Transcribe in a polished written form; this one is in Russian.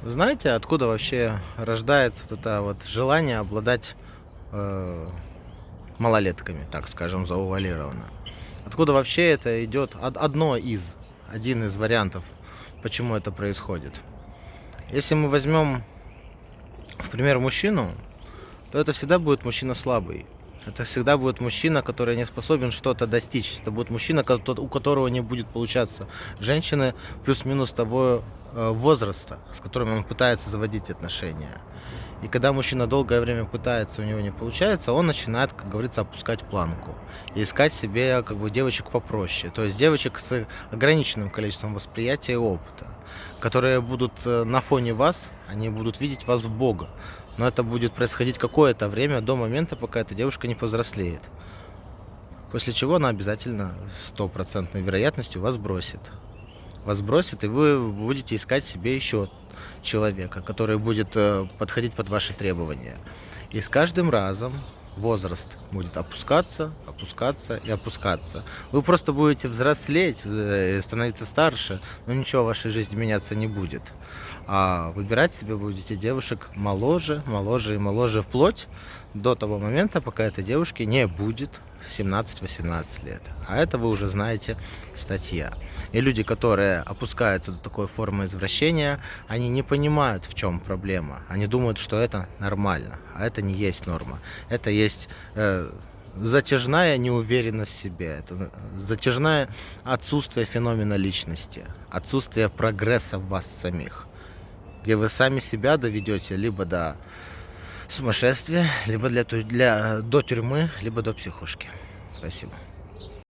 Знаете, откуда вообще рождается вот это вот желание обладать э, малолетками, так скажем, заувалировано? Откуда вообще это идет? Один из вариантов, почему это происходит. Если мы возьмем в пример мужчину, то это всегда будет мужчина слабый. Это всегда будет мужчина, который не способен что-то достичь. Это будет мужчина, у которого не будет получаться. Женщины плюс-минус того возраста, с которым он пытается заводить отношения. И когда мужчина долгое время пытается, у него не получается, он начинает, как говорится, опускать планку. И искать себе как бы девочек попроще. То есть девочек с ограниченным количеством восприятия и опыта, которые будут на фоне вас, они будут видеть вас в Бога. Но это будет происходить какое-то время до момента, пока эта девушка не повзрослеет. После чего она обязательно стопроцентной вероятностью вас бросит. Вас бросит, и вы будете искать себе еще человека, который будет подходить под ваши требования. И с каждым разом возраст будет опускаться, опускаться и опускаться. Вы просто будете взрослеть, становиться старше, но ничего в вашей жизни меняться не будет. А выбирать себе будете девушек моложе, моложе и моложе вплоть до того момента, пока этой девушке не будет 17-18 лет. А это вы уже знаете, статья. И люди, которые опускаются до такой формы извращения, они не понимают, в чем проблема. Они думают, что это нормально, а это не есть норма. Это есть затяжная неуверенность в себе, это затяжное отсутствие феномена личности, отсутствие прогресса в вас самих, где вы сами себя доведете либо до сумасшествия, либо до тюрьмы, либо до психушки. Спасибо.